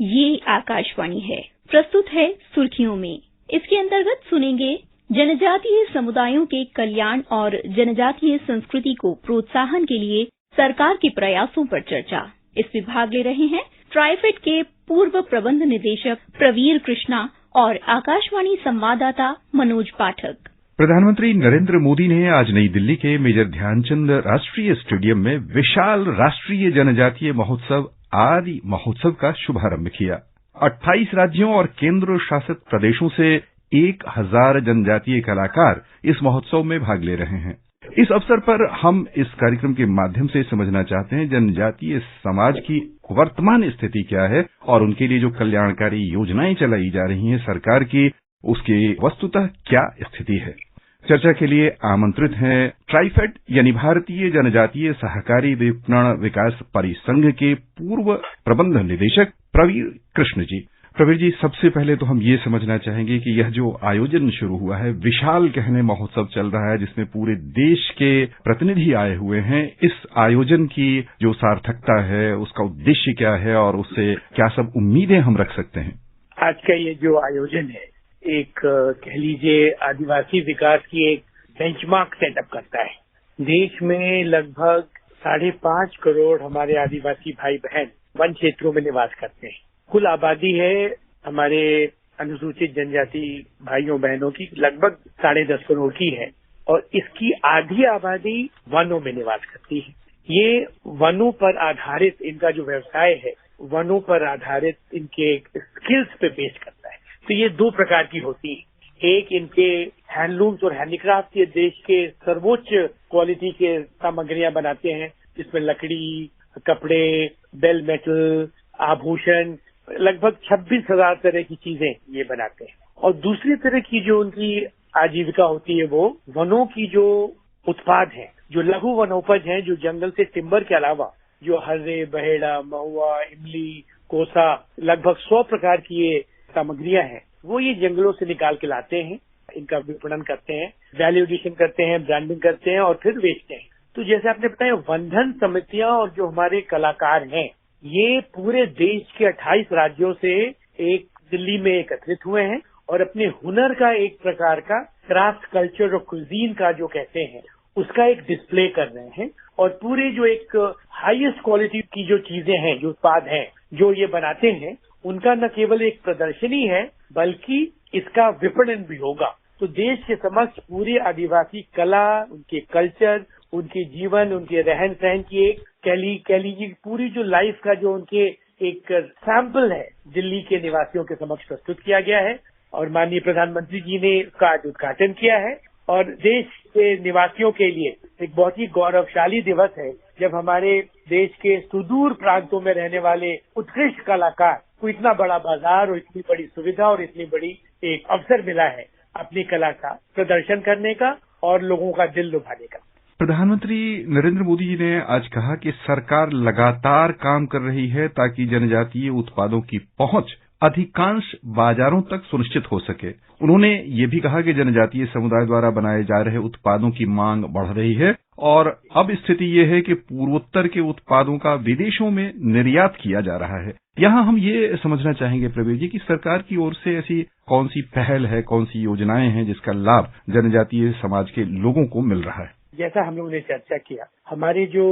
ये आकाशवाणी है। प्रस्तुत है सुर्खियों में। इसके अंतर्गत सुनेंगे जनजातीय समुदायों के कल्याण और जनजातीय संस्कृति को प्रोत्साहन के लिए सरकार के प्रयासों पर चर्चा। इसमें भाग ले रहे हैं ट्राइफेड के पूर्व प्रबंध निदेशक प्रवीर कृष्णा और आकाशवाणी संवाददाता मनोज पाठक। प्रधानमंत्री नरेंद्र मोदी ने आज नई दिल्ली के मेजर ध्यानचंद राष्ट्रीय स्टेडियम में विशाल राष्ट्रीय जनजातीय महोत्सव आदि महोत्सव का शुभारंभ किया। 28 राज्यों और केंद्र शासित प्रदेशों से 1000 जनजातीय कलाकार इस महोत्सव में भाग ले रहे हैं। इस अवसर पर हम इस कार्यक्रम के माध्यम से समझना चाहते हैं जनजातीय समाज की वर्तमान स्थिति क्या है और उनके लिए जो कल्याणकारी योजनाएं चलाई जा रही हैं सरकार की, उसकी वस्तुतः क्या स्थिति है। चर्चा के लिए आमंत्रित हैं ट्राइफेड यानी भारतीय जनजातीय सहकारी विपणन विकास परिसंघ के पूर्व प्रबंध निदेशक प्रवीर कृष्ण जी। प्रवीर जी, सबसे पहले तो हम ये समझना चाहेंगे कि यह जो आयोजन शुरू हुआ है, विशाल कहने महोत्सव चल रहा है जिसमें पूरे देश के प्रतिनिधि आए हुए हैं, इस आयोजन की जो सार्थकता है, उसका उद्देश्य क्या है और उससे क्या सब उम्मीदें हम रख सकते हैं? आज का ये जो आयोजन है एक कह लीजिए आदिवासी विकास की एक बेंचमार्क सेटअप करता है। देश में लगभग 5.5 करोड़ हमारे आदिवासी भाई बहन वन क्षेत्रों में निवास करते हैं। कुल आबादी है हमारे अनुसूचित जनजाति भाइयों बहनों की लगभग 10.5 करोड़ की है और इसकी आधी आबादी वनों में निवास करती है। ये वनों पर आधारित इनका जो व्यवसाय है, वनों पर आधारित इनके स्किल्स पे बेस करता है। तो ये 2 प्रकार की होती है। एक इनके हैंडलूम्स और हैंडीक्राफ्ट ये देश के सर्वोच्च क्वालिटी के सामग्रियां बनाते हैं, जिसमें लकड़ी, कपड़े, बेल मेटल, आभूषण, लगभग 26,000 तरह की चीजें ये बनाते हैं। और दूसरी तरह की जो उनकी आजीविका होती है वो वनों की जो उत्पाद हैं, जो लघु वनोपज हैं, जो जंगल से टिम्बर के अलावा जो हर्रे, बहेड़ा, महुआ, इमली, कोसा, लगभग 100 प्रकार की ये सामग्रियां हैं, वो ये जंगलों से निकाल के लाते हैं, इनका विपणन करते हैं, वैल्यू एडिशन करते हैं, ब्रांडिंग करते हैं और फिर बेचते हैं। तो जैसे आपने बताया, वनधन समितियां और जो हमारे कलाकार हैं, ये पूरे देश के 28 राज्यों से एक दिल्ली में एकत्रित हुए हैं और अपने हुनर का एक प्रकार का क्राफ्ट कल्चर और कुजीन का जो कहते हैं उसका एक डिस्प्ले कर रहे हैं। और पूरे जो एक हाईएस्ट क्वालिटी की जो चीजें हैं, जो उत्पाद हैं, जो ये बनाते हैं, उनका न केवल एक प्रदर्शनी है बल्कि इसका विपणन भी होगा। तो देश के समक्ष पूरी आदिवासी कला, उनके कल्चर, उनके जीवन, उनके रहन सहन की एक कह लीजिए पूरी जो लाइफ का जो उनके एक सैंपल है, दिल्ली के निवासियों के समक्ष प्रस्तुत किया गया है और माननीय प्रधानमंत्री जी ने इसका आज उद्घाटन किया है। और देश के निवासियों के लिए एक बहुत ही गौरवशाली दिवस है जब हमारे देश के सुदूर प्रांतों में रहने वाले उत्कृष्ट कलाकार को इतना बड़ा बाजार और इतनी बड़ी सुविधा और इतनी बड़ी एक अवसर मिला है अपनी कला का प्रदर्शन करने का और लोगों का दिल लुभाने का। प्रधानमंत्री नरेंद्र मोदी जी ने आज कहा कि सरकार लगातार काम कर रही है ताकि जनजातीय उत्पादों की पहुंच अधिकांश बाजारों तक सुनिश्चित हो सके। उन्होंने ये भी कहा कि जनजातीय समुदाय द्वारा बनाए जा रहे उत्पादों की मांग बढ़ रही है और अब स्थिति ये है कि पूर्वोत्तर के उत्पादों का विदेशों में निर्यात किया जा रहा है। यहाँ हम ये समझना चाहेंगे प्रवीर जी कि सरकार की ओर से ऐसी कौन सी पहल है, कौन सी योजनाएं हैं जिसका लाभ जनजातीय समाज के लोगों को मिल रहा है। जैसा हम लोगों ने चर्चा किया, हमारे जो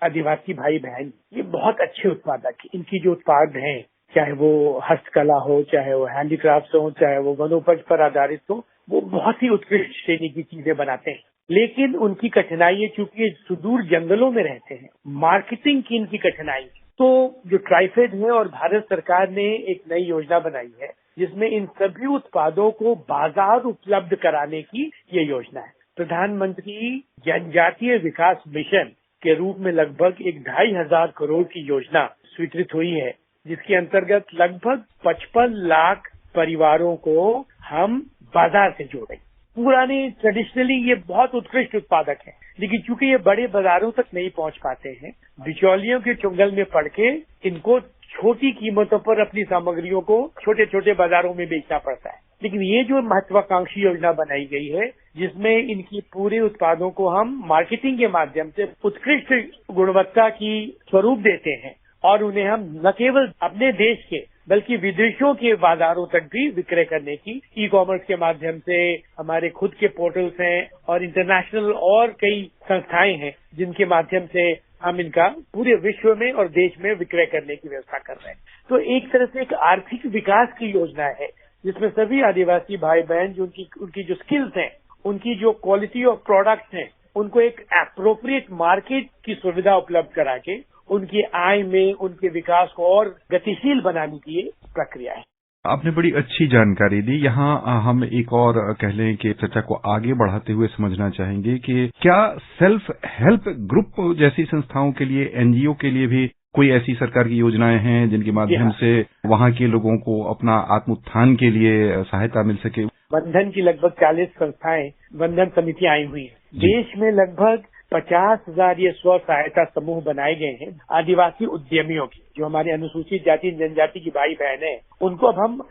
आदिवासी भाई बहन ये बहुत अच्छे उत्पादक हैं। इनकी जो उत्पाद हैं, चाहे वो हस्तकला हो, चाहे वो हैंडीक्राफ्ट हो, चाहे वो वनोपज पर आधारित हो, वो बहुत ही उत्कृष्ट श्रेणी की चीजें बनाते हैं। लेकिन उनकी कठिनाई है, चूंकि सुदूर जंगलों में रहते हैं, मार्केटिंग की इनकी कठिनाई। तो जो ट्राइफेड है और भारत सरकार ने एक नई योजना बनाई है जिसमें इन सभी उत्पादों को बाजार उपलब्ध कराने की ये योजना है। प्रधानमंत्री जनजातीय विकास मिशन के रूप में लगभग 2,500 करोड़ की योजना स्वीकृत हुई है, जिसके अंतर्गत लगभग 55 लाख परिवारों को हम बाजार से जोड़ें। पुराने ट्रेडिशनली ये बहुत उत्कृष्ट उत्पादक हैं, लेकिन चूंकि ये बड़े बाजारों तक नहीं पहुंच पाते हैं, बिचौलियों के चुंगल में पड़ के इनको छोटी कीमतों पर अपनी सामग्रियों को छोटे छोटे बाजारों में बेचना पड़ता है। लेकिन ये जो महत्वाकांक्षी योजना बनाई गई है, जिसमें इनकी पूरे उत्पादों को हम मार्केटिंग के माध्यम से उत्कृष्ट गुणवत्ता की स्वरूप देते हैं और उन्हें हम न केवल अपने देश के बल्कि विदेशों के बाजारों तक भी विक्रय करने की ई कॉमर्स के माध्यम से हमारे खुद के पोर्टल्स हैं और इंटरनेशनल और कई संस्थाएं हैं जिनके माध्यम से हम इनका पूरे विश्व में और देश में विक्रय करने की व्यवस्था कर रहे हैं। तो एक तरह से एक आर्थिक विकास की योजना है जिसमें सभी आदिवासी भाई बहन जो उनकी जो स्किल्स हैं, उनकी जो क्वालिटी ऑफ प्रोडक्ट्स हैं, उनको एक एप्रोप्रिएट मार्केट की सुविधा उपलब्ध करा के उनकी आय में उनके विकास को और गतिशील बनाने की ये प्रक्रिया है। आपने बड़ी अच्छी जानकारी दी। यहाँ हम एक और कह लें कि चर्चा को आगे बढ़ाते हुए समझना चाहेंगे कि क्या सेल्फ हेल्प ग्रुप जैसी संस्थाओं के लिए, एनजीओ के लिए भी कोई ऐसी सरकार की योजनाएं हैं जिनके माध्यम से वहाँ के लोगों को अपना आत्मोत्थान के लिए सहायता मिल सके? वंधन की लगभग 40 संस्थाएं, वंधन समितियां आई हुई हैं। देश में लगभग 50,000 ये स्व सहायता समूह बनाए गए हैं आदिवासी उद्यमियों की। जो हमारे अनुसूचित जाति जनजाति की भाई बहन है उनको अब हम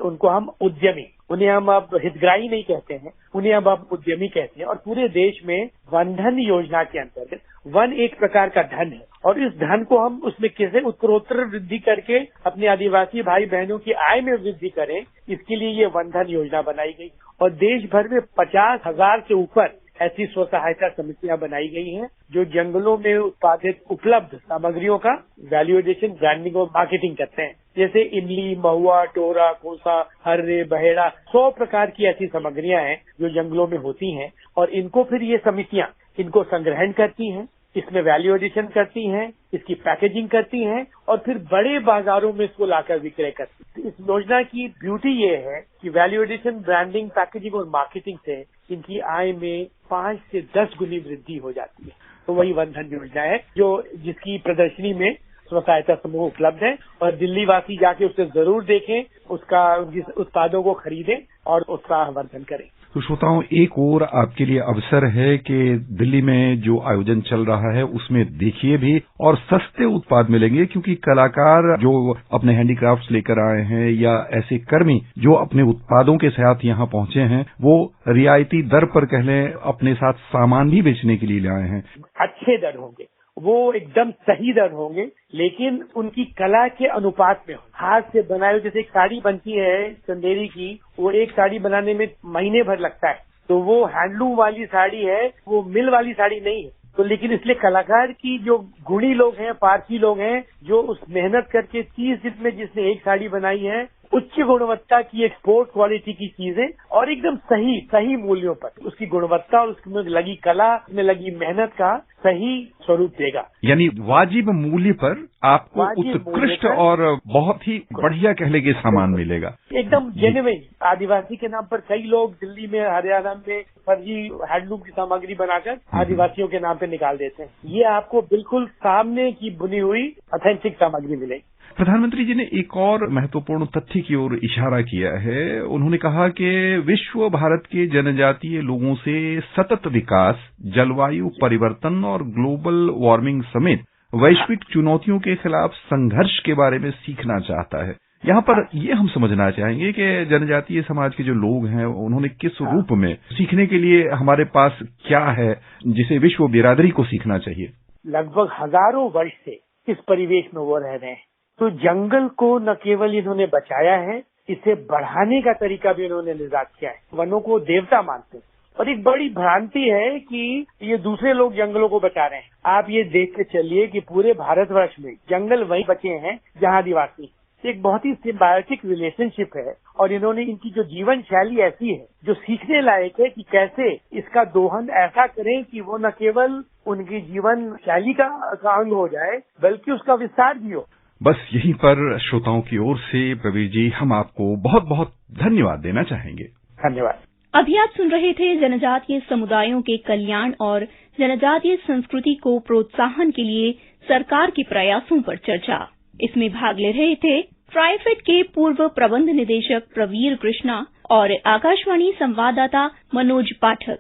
उनको हम उद्यमी, उन्हें हम अब हितग्राही नहीं कहते हैं, उन्हें अब हम उद्यमी कहते हैं। और पूरे देश में वंधन योजना के अंतर्गत वन एक प्रकार का धन है और इस धन को हम उसमें कैसे उत्तरोत्तर वृद्धि करके अपने आदिवासी भाई बहनों की आय में वृद्धि करें, इसके लिए ये वंधन योजना बनाई गई। और देश भर में 50,000 से ऊपर ऐसी स्व सहायता समितियां बनाई गई हैं जो जंगलों में उत्पादित उपलब्ध सामग्रियों का वैल्यू एडिशन, ब्रांडिंग और मार्केटिंग करते हैं। जैसे इमली, महुआ, टोरा, कोसा, हर्रे, बहेड़ा, 100 प्रकार की ऐसी सामग्रियां हैं जो जंगलों में होती हैं और इनको फिर ये समितियां इनको संग्रहण करती हैं, इसमें वैल्यू एडिशन करती हैं, इसकी पैकेजिंग करती हैं और फिर बड़े बाजारों में इसको लाकर विक्रय करती हैं। इस योजना की ब्यूटी ये है कि वैल्यू एडिशन, ब्रांडिंग, पैकेजिंग और मार्केटिंग से इनकी आय में 5 से 10 गुनी वृद्धि हो जाती है। तो वही वंधन योजना है जिसकी प्रदर्शनी में स्व सहायता समूह उपलब्ध है और दिल्ली वासी जाके उसे जरूर देखें, उनकी उत्पादों को खरीदें और उसका वर्धन करें। तो श्रोताओं, एक और आपके लिए अवसर है कि दिल्ली में जो आयोजन चल रहा है उसमें देखिए भी और सस्ते उत्पाद मिलेंगे, क्योंकि कलाकार जो अपने हैंडीक्राफ्ट्स लेकर आए हैं या ऐसे कर्मी जो अपने उत्पादों के साथ यहाँ पहुंचे हैं वो रियायती दर पर कह लें अपने साथ सामान भी बेचने के लिए लाए हैं। अच्छे दर होंगे, वो एकदम सही दर होंगे, लेकिन उनकी कला के अनुपात में हो। हाथ से बनाए हुए जैसे एक साड़ी बनती है चंदेरी की, वो एक साड़ी बनाने में महीने भर लगता है, तो वो हैंडलूम वाली साड़ी है, वो मिल वाली साड़ी नहीं है। तो लेकिन इसलिए कलाकार की जो गुणी लोग हैं, पारसी लोग हैं, जो उस मेहनत करके 30 दिन में जिसने एक साड़ी बनाई है, उच्च गुणवत्ता की एक्सपोर्ट क्वालिटी की चीजें और एकदम सही मूल्यों पर उसकी गुणवत्ता और उसमें लगी कला, उसमें लगी मेहनत का सही स्वरूप देगा। यानी वाजिब मूल्य पर आपको उत्कृष्ट और बहुत ही बढ़िया कहले के सामान मिलेगा, एकदम जेन्युइन। आदिवासी के नाम पर कई लोग दिल्ली में, हरियाणा में फर्जी हैंडलूम की सामग्री बनाकर आदिवासियों के नाम पे निकाल देते हैं। ये आपको बिल्कुल सामने की बुनी हुई ऑथेंटिक सामग्री मिलेगी। प्रधानमंत्री जी ने एक और महत्वपूर्ण तथ्य की ओर इशारा किया है। उन्होंने कहा कि विश्व भारत के जनजातीय लोगों से सतत विकास, जलवायु परिवर्तन और ग्लोबल वार्मिंग समेत वैश्विक चुनौतियों के खिलाफ संघर्ष के बारे में सीखना चाहता है। यहाँ पर ये हम समझना चाहेंगे कि जनजातीय समाज के जो लोग हैं उन्होंने किस रूप में सीखने के लिए हमारे पास क्या है जिसे विश्व बिरादरी को सीखना चाहिए। लगभग हजारों वर्ष से इस परिवेश में वो रह रहे हैं, तो जंगल को न केवल इन्होंने बचाया है, इसे बढ़ाने का तरीका भी इन्होंने निजात किया है। वनों को देवता मानते हैं और एक बड़ी भ्रांति है कि ये दूसरे लोग जंगलों को बचा रहे हैं। आप ये देख के चलिए कि पूरे भारतवर्ष में जंगल वही बचे हैं जहाँ आदिवासी। एक बहुत ही सिम्बायोटिक रिलेशनशिप है और इन्होंने इनकी जो जीवन शैली ऐसी है जो सीखने लायक है कि कैसे इसका दोहन ऐसा करें कि वो न केवल उनकी जीवन शैली का अंग हो जाए बल्कि उसका विस्तार भी हो। बस यहीं पर श्रोताओं की ओर से प्रवीर जी हम आपको बहुत बहुत धन्यवाद देना चाहेंगे। धन्यवाद। अभी आप सुन रहे थे जनजातीय समुदायों के कल्याण और जनजातीय संस्कृति को प्रोत्साहन के लिए सरकार के प्रयासों पर चर्चा। इसमें भाग ले रहे थे ट्राइफेड के पूर्व प्रबंध निदेशक प्रवीर कृष्णा और आकाशवाणी संवाददाता मनोज पाठक।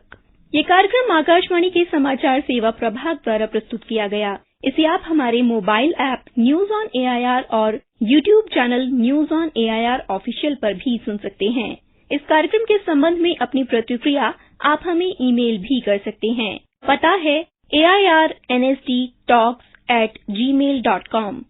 ये कार्यक्रम आकाशवाणी के समाचार सेवा प्रभाग द्वारा प्रस्तुत किया गया। इसे आप हमारे mobile app news on AIR और YouTube channel news on AIR official पर भी सुन सकते हैं। इस कार्यक्रम के संबंध में अपनी प्रतिक्रिया आप हमें ईमेल भी कर सकते हैं। पता है AIRNSDtalks@gmail.com।